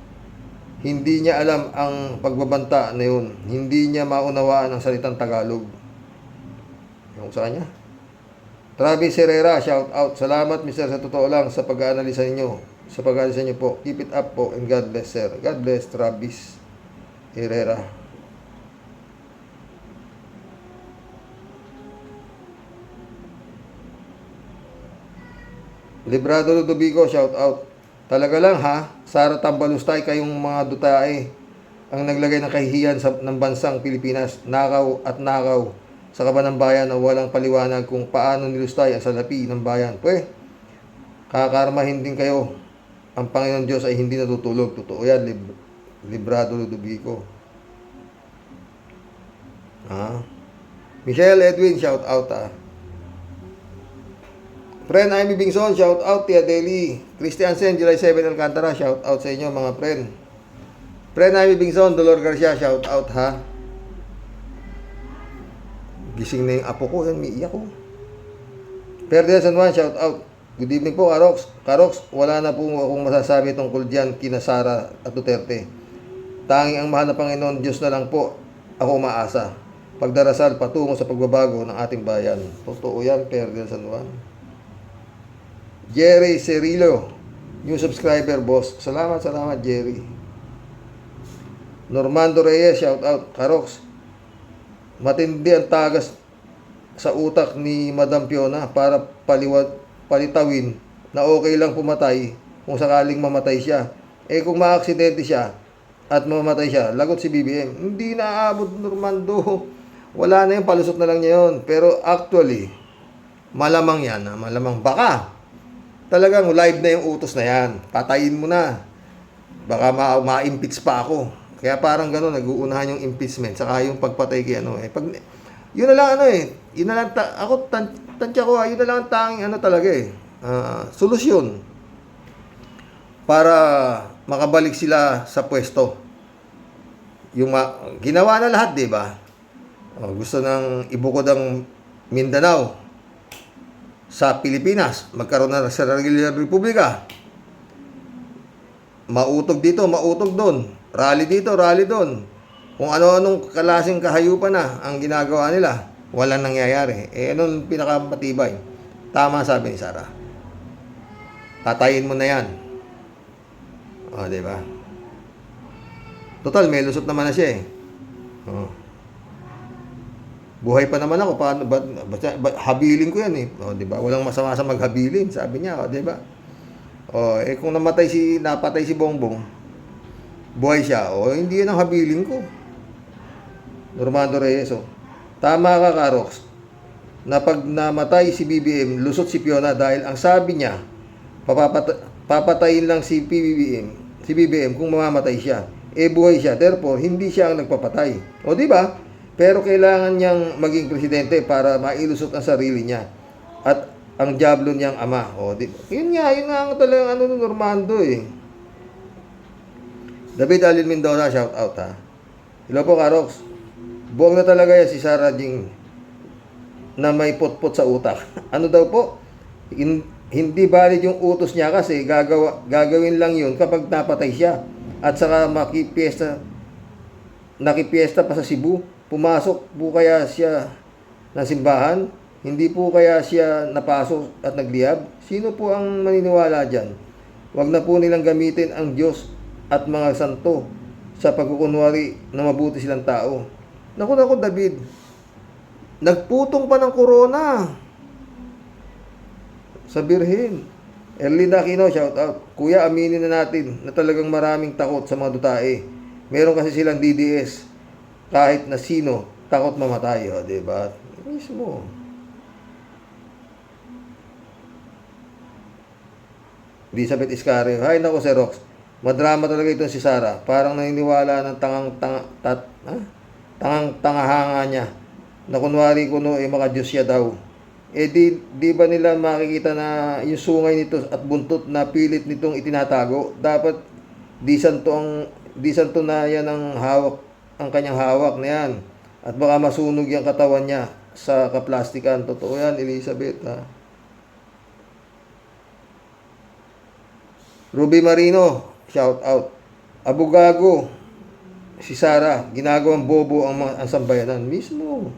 Hindi niya alam ang pagbabanta na yun. Hindi niya maunawaan ang salitang Tagalog. Yung sa kanya. Travis Herrera, shout out. Salamat, Mr. Sa totoo lang, sa pag-aanalisa ninyo. Sa pag-aanalisa niyo po. Keep it up po and God bless, sir. God bless, Travis Herrera. Librado Ludovico, shout out. Talaga lang ha, Sara Tambalustay, kayong mga dutae ang naglagay ng kahihiyan ng bansang Pilipinas. Nakaw at nakaw sa kaban ng bayan na walang paliwanag kung paano nilustay ang salapi ng bayan. Pwes, kakarmahin din kayo. Ang Panginoon Diyos ay hindi natutulog. Totoo yan, Librado Ludovico. Michelle Edwin, shout out ha. Friend Amy Bingson, shout out. Tia Deli, Christian Sen, July 7 Alcantara, shout out sa inyo mga friend. Friend Amy Bingson, Dolor Garcia, shout out ha. Gising na yung apo ko, yan, miiyak ko. Ferdinand San Juan, shout out. Good evening po, Karox. Karox, wala na po akong masasabi tungkol dyan kina Sara at Duterte. Tanging ang mahal na Panginoon Diyos na lang po ako umaasa. Pagdarasal patungo sa pagbabago ng ating bayan. Totoo yan, Ferdinand San Juan. Jerry Cerillo, new subscriber, boss. Salamat, Jerry. Normando Reyes, shout out. Karox, matindi ang tagas sa utak ni Madam Fiona para palitawin na okay lang pumatay kung sakaling mamatay siya. Kung maaksidente siya at mamatay siya, lagot si BBM. Hindi na aabot, Normando. Wala na yun, palusot na lang niya yun. Pero actually, malamang yan. Malamang baka talagang live na yung utos na yan. Patayin mo na. Baka ma-impeach pa ako. Kaya parang gano'n, nag-uunahan yung impeachment, saka yung pagpatay kay ano. Yun na lang yun na lang, tansya ko yun na lang ang tanging talaga solusyon para makabalik sila sa pwesto. Yung ginawa na lahat, di ba? Gusto nang ibukod ang Mindanao sa Pilipinas, magkaroon na sa sariling republika. Mautog dito, mautog doon. Rally dito, rally doon. Kung ano-anong kalaseng kahayupan na ang ginagawa nila, walang nangyayari. Anong pinakamatibay? Tama sabi ni Sara. Patayin mo na yan. Di ba? Total, may lusot naman na siya Buhay pa naman ako, paano habilin ko yan di ba? Walang masama sa maghabilin, sabi niya, di ba? Kung napatay si Bongbong, buhay siya, hindi yan ang habilin ko. Normando Reyes, tama ka, Karox, na pag namatay si BBM, lusot si Fiona dahil ang sabi niya, papatayin lang si BBM kung mamamatay siya. Eh buhay siya, therefore hindi siya ang nagpapatay. O di ba? Pero kailangan niyang maging presidente para mailusot ang sarili niya at ang diablo niyang ama. O di ba? Yun nga ang talagang ano ng Normando eh. David Alin Mendoza, shout out ha. Hello po, Karox. Buwag na talaga yan si Sarah Jing na may potpot sa utak. Ano daw po? Hindi valid yung utos niya kasi gagawin lang yun kapag napatay siya. At saka nakipiesta pa sa Cebu. Pumasok po kaya siya ng simbahan? Hindi po kaya siya napasok at nagliyab? Sino po ang maniniwala dyan? Huwag na po nilang gamitin ang Diyos at mga santo sa pagkukunwari na mabuti silang tao. Naku, David. Nagputong pa ng corona sa Birhen. Erlinda Aquino, shout out. Kuya, aminin na natin na talagang maraming takot sa mga dutae. Meron kasi silang DDS. Kahit na sino, takot mamatay. O, diba? Mismo. Elizabeth Iscario. Hay, naku, Sir Rox. Madrama talaga itong si Sarah. Parang naniniwala ng tangahanga niya na kunwari kuno makadiyos siya daw. Eh di ba nila makikita na yung sungay nito at buntot na pilit nitong itinatago? Dapat di santo na yan ang kanyang hawak na yan. At baka masunog yung katawan niya sa kaplastikan. Totoo yan, Elizabeth ha. Ruby Marino, shout out. Abugago, si Sarah, ginagawang bobo ang sambayanan mismo.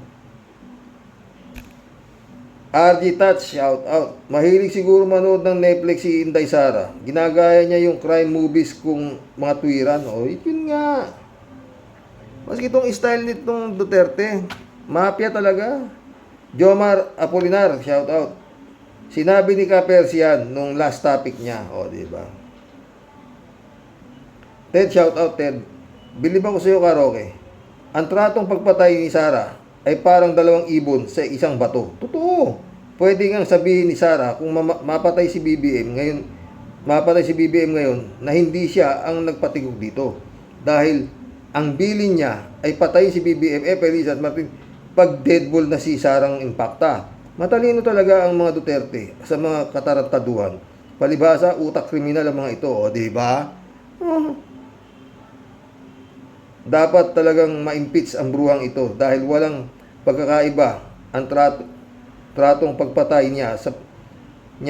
RG Touch, shout out. Mahilig siguro manood ng Netflix si Inday Sara. Ginagaya niya yung crime movies kung mga tuwiran. O, yun nga. Maski itong style nitong Duterte, mafia talaga. Jomar Apolinar, shout out. Sinabi ni Kapersian nung last topic niya. O, diba? Ted, shout out, Ted. Bilib ako sa iyo, Karoke. Ang tratong pagpatay ni Sarah ay parang dalawang ibon sa isang bato. Totoo. Pwede ngang sabihin ni Sarah kung mapatay si BBM ngayon na hindi siya ang nagpatigog dito. Dahil ang bilin niya ay patay si BBM, Feliz at Martin pag deadball na si Sarang impacta. Matalino talaga ang mga Duterte sa mga katarantaduhan. Palibhasa, utak kriminal ang mga ito. O, diba? Dapat talagang ma-impeach ang bruhang ito dahil walang pagkakaiba ang tratong pagpatay niya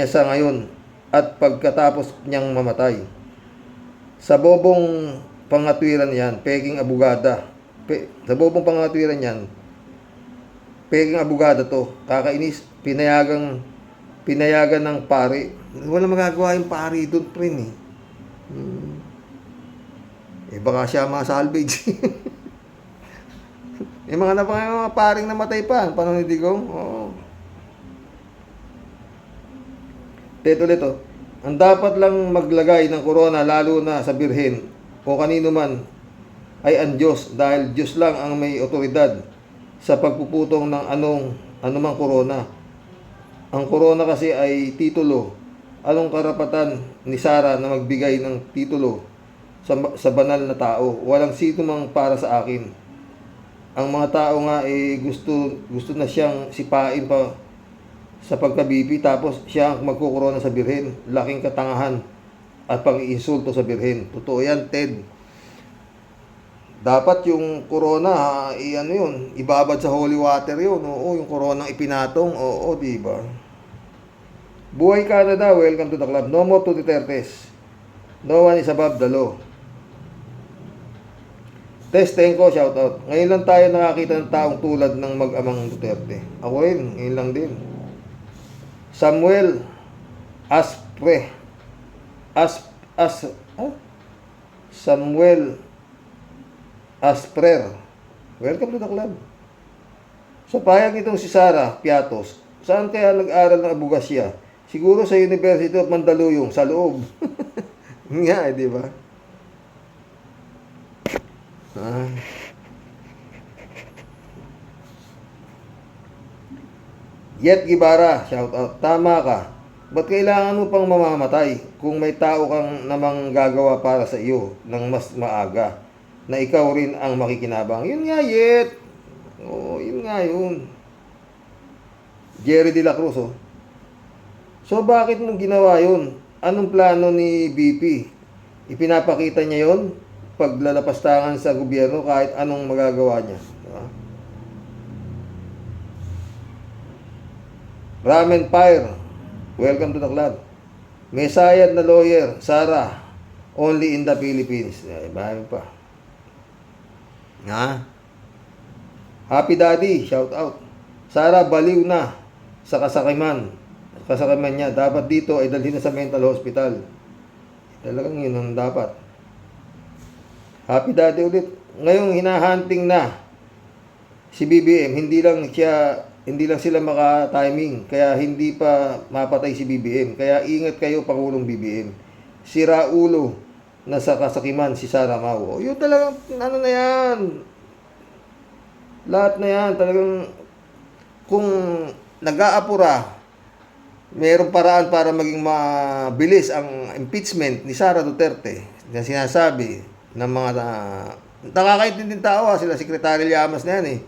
sa ngayon at pagkatapos niyang mamatay. Sa bobong pangatwiran yan, peking abogada. Sa bobong pangatwiran yan, peking abogada to. Kakainis, pinayagan ng pare. Walang magagawa yung pare doon, prin eh. Baka siya masalvage. Yung mga paring namatay pa, panahon ni Digong. Oo. Teto ulit. Ang dapat lang maglagay ng corona lalo na sa Birhen o kanino man ay ang Diyos dahil Diyos lang ang may otoridad sa pagpuputong ng anumang corona. Ang corona kasi ay titulo. Anong karapatan ni Sarah na magbigay ng titulo sa banal na tao? Walang sino mang para sa akin. Ang mga tao nga gusto na siyang sipain pa sa pagkabibi tapos siya ang magkukorona sa Birhen. Laking katangahan at pang-iinsulto sa Birhen. Totoo yan, Ted. Dapat yung corona, ibabad sa holy water yun. Oo, yung corona ipinatong. Oo, diba? Buhay Canada, welcome to the club. No more to Dutertes. No one is above the law. Testenko, shout out. Ngayon lang tayo nakakita ng taong tulad ng mag-amang Duterte. Ako rin, ngayon lang din. Samuel Samuel Asprer. Welcome to the club. Sa payag nitong si Sarah Piatos, saan kaya nag-aral ng abogasya? Siguro sa University of Mandaluyong, sa loob. Nga, di ba? Yet Gibara, shout out. Tama ka. Ba't kailangan mo pang mamamatay kung may tao kang namang gagawa para sa iyo ng mas maaga na ikaw rin ang makikinabang? Yun nga, Yet. Oo, yun nga yun. Jerry De La Cruz, oh. So, bakit mo ginawa yun? Anong plano ni BP? Ipinapakita niya yun paglalapastangan sa gobyerno kahit anong magagawa niya. Diba? Ramen Fire, welcome to the club. May sayad na lawyer, Sarah, only in the Philippines. Ay, bahay pa. Ha? Happy Daddy, shout out. Sarah, baliw na sa kasakiman. Kasakiman niya. Dapat dito ay dalhin na sa mental hospital. Talagang yun ang dapat. Happy Daddy ulit. Ngayong hinahunting na si BBM, hindi lang sila maka-timing, kaya hindi pa mapatay si BBM. Kaya ingat kayo, Pangulong BBM. Sira ulo na sa kasakiman si Sara Mau. Yun talagang, ano na yan. Lahat na yan, talagang, kung nag-aapura, mayroong paraan para maging mabilis ang impeachment ni Sara Duterte na sinasabi ng mga nakakaintinding tao, sila Secretary Llamas na yan eh.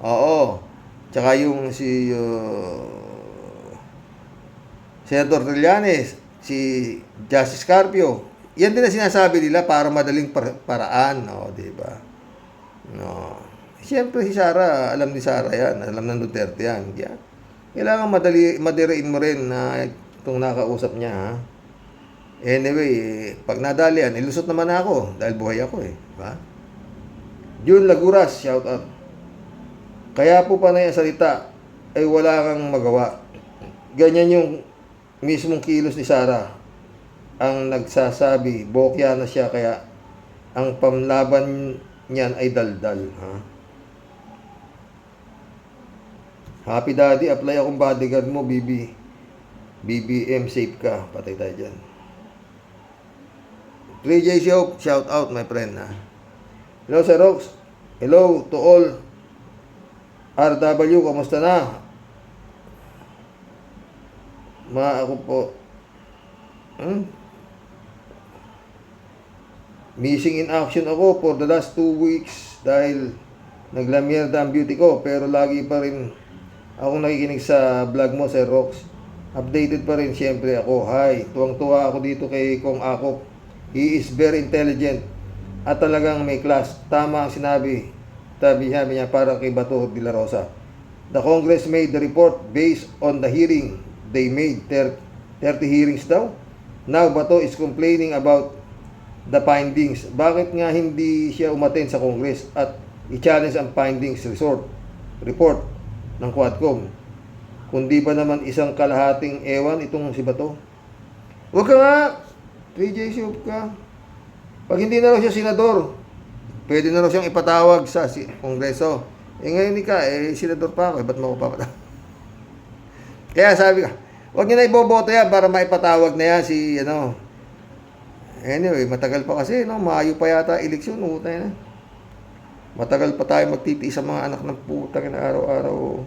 Oo. Tsaka yung si Senator Trillanes, si Justice Carpio. Yan din ang sinasabi nila para madaling paraan, no, di ba? No. Siyempre si Sara, alam ni Sara yan, alam ng Duterte yan. Yan. Kailangan madiriin mo rin na itong nakausap niya, ha? Anyway, pag nadali yan, ilusot naman ako dahil buhay ako eh, di ba? June Laguras, shout out. Kaya po panay ang salita ay wala kang magawa. Ganyan yung mismong kilos ni Sara ang nagsasabi, bokya na siya kaya ang pamlaban niyan ay daldal. Ha? Happy Daddy, apply akong bodyguard mo, BBM, safe ka. Patay tayo dyan. 3J shout out my friend. Ha? Hello Sir Rox. Hello to all. RW, kamusta na? Ako po. Missing in action ako for the last 2 weeks dahil naglamierda ang beauty ko, pero lagi pa rin ako nakikinig sa vlog mo, Sir Rox. Updated pa rin siyempre ako. Hi, tuwang-tuwa ako dito kay Kong Akop. He is very intelligent at talagang may class. Tama ang sinabi. Sabi niya para kay Bato de la Rosa. The Congress made the report based on the hearing they made. 30 hearings daw. Now Bato is complaining about the findings. Bakit nga hindi siya umattend sa Congress at i-challenge ang findings report ng Quadcom? Kundi ba naman isang kalahating ewan itong si Bato? Huwag ka nga! 3J Shop ka. Pag hindi na raw siya senador, pwede na raw siyang ipatawag sa Kongreso. Ngayon senador pa ako. Ba't mo ako papatawag? Kaya sabi ka, huwag niyo na iboboto yan para maipatawag na yan si, Anyway, matagal pa kasi, Mayo pa yata eleksyon. Utay na. Matagal pa tayo magtitiis sa mga anak ng putang na araw-araw.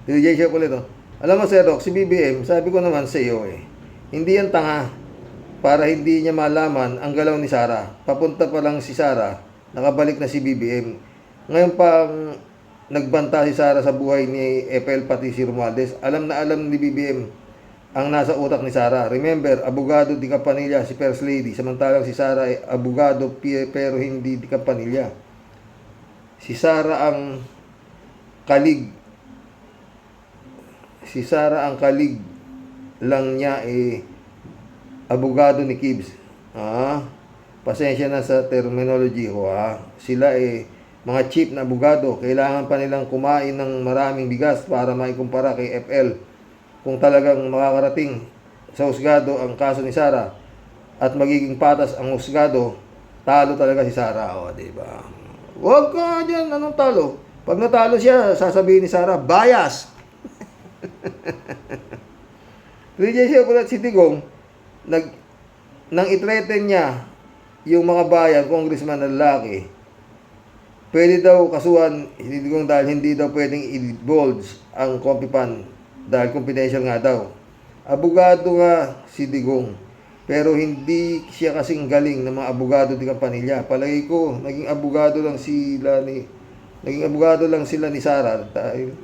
DJ Shop ulit, Alam mo, Sir Rox, si BBM, sabi ko naman sa iyo, hindi yan tanga para hindi niya malaman ang galaw ni Sara. Papunta pa lang si Sara, nakabalik na si BBM. Ngayon pang nagbanta si Sara sa buhay ni FL pati si Romualdez, alam na alam ni BBM ang nasa utak ni Sara. Remember, abogado di Campanilla si First Lady, samantalang si Sara ay abogado pero hindi di Campanilla. Si Sara ang kalig. Si Sara ang kalig lang niya abogado ni Kibbs. Pasensya na sa terminology ko, Sila mga cheap na abogado. Kailangan pa nilang kumain ng maraming bigas para maikumpara kay FL. Kung talagang makakarating sa husgado ang kaso ni Sara at magiging patas ang husgado, talo talaga si Sara. Diba? Huwag ka dyan. Anong talo? Pag natalo siya, sasabihin ni Sara, bias! 3J siya pala si Tigong, nang i-threaten niya yung mga bayan, congressman na lalaki, pwede daw kasuhan si Tigong dahil hindi daw pwedeng i-divulge ang Compipan dahil confidential nga daw. Abogado nga si Digong. Pero hindi siya kasing galing ng mga abogado di Campanilla. Palagi ko, naging abogado lang sila ni Sara dahil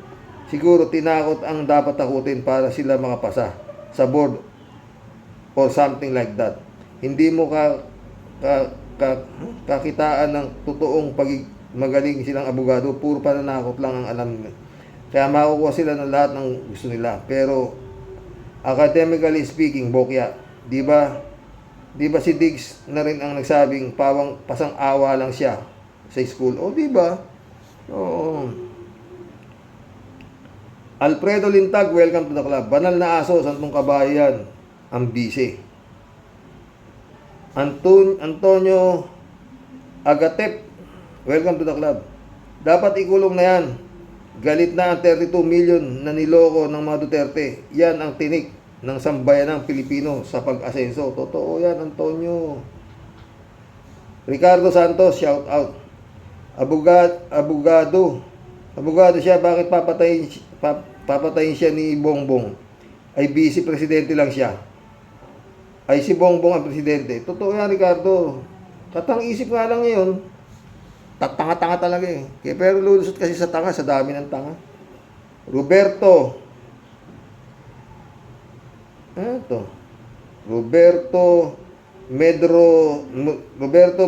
siguro tinakot ang dapat takutin para sila makapasa sa board or something like that. Hindi mo kakitaan ng totoong magaling silang abogado, puro pananakot lang ang alam nila. Kaya makukuha sila ng lahat ng gusto nila. Pero academically speaking, bokya. Di ba si Diggs na rin ang nagsabing pasang awa lang siya sa school? O di ba? Oo. Alfredo Lintag, welcome to the club. Banal na aso, santong kabayan, ang busy. Antonio Agatep, welcome to the club. Dapat ikulong na yan. Galit na ang 32 million na niloko ng mga Duterte. Yan ang tinik ng sambayanang Pilipino sa pag-asenso. Totoo yan, Antonio. Ricardo Santos, shout out. Abogado siya, bakit papatayin siya ni Bongbong? Ay vice presidente lang siya. Ay si Bongbong ang presidente. Totoo yan, Ricardo. Katang-isip nga lang ngayon. Tatanga-tanga talaga eh. Kaya pero lulusot kasi sa tanga, sa dami ng tanga. Roberto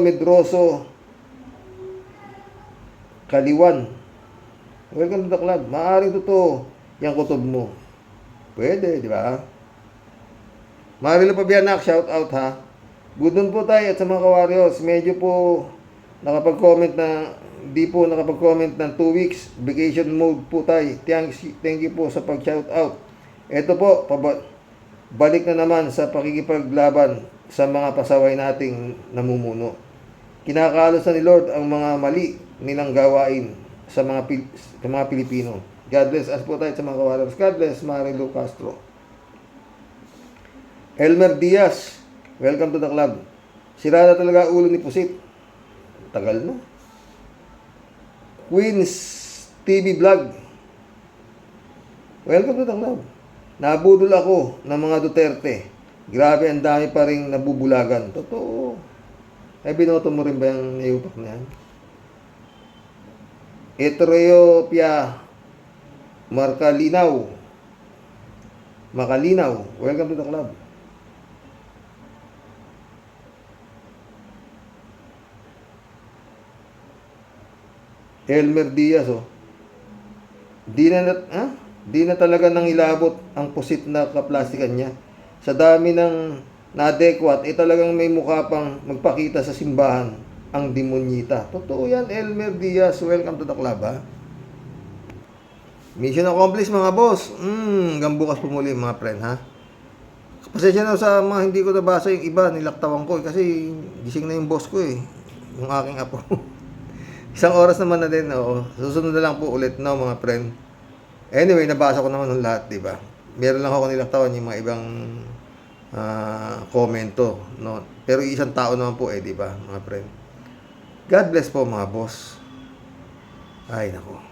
Medroso Kaliwan. Welcome to the club. Maaring totoo yung kutob mo. Pwede, di ba? Marilo Pabianak, shout out ha. Good noon po tayo at sa mga kawaryos. Medyo po nakapag-comment ng 2 weeks. Vacation mode po tayo. Thank you po sa pag-shout out. Ito po, balik na naman sa pakikipaglaban sa mga pasaway nating namumuno. Kinakalos na ni Lord ang mga mali nilang gawain sa mga Pilipino. God bless us po tayo sa mga kawaryos. God bless, Marilo Castro. Elmer Diaz, welcome to the club. Sira na talaga ulo ni Pusit. Tagal na. Queens TV Vlog, welcome to the club. Nabudol ako ng mga Duterte. Grabe, ang dami pa rin nabubulagan. Totoo. Ay, binoto mo rin ba yung nayupak na yan? Ethiopia Makalinaw, welcome to the club. Elmer Diaz, Di na talaga nang ilabot ang pusit na kaplastikan niya. Sa dami ng na-adequate, talagang may mukha pang magpakita sa simbahan ang demonyita. Totoo yan, Elmer Diaz. Welcome to the club, ha? Mission accomplished, mga boss. Hanggang bukas po muli, mga friend, ha? Pasensya na sa mga hindi ko nabasa yung iba, nilaktawan ko, kasi gising na yung boss ko, yung aking apo. Isang oras naman na din, Susunod na lang po ulit, mga friend. Anyway, nabasa ko naman ng lahat, di ba? Meron lang ako nilaktawan yung mga ibang komento, no? Pero isang tao naman po, di ba, mga friend? God bless po, mga boss. Ay, nako.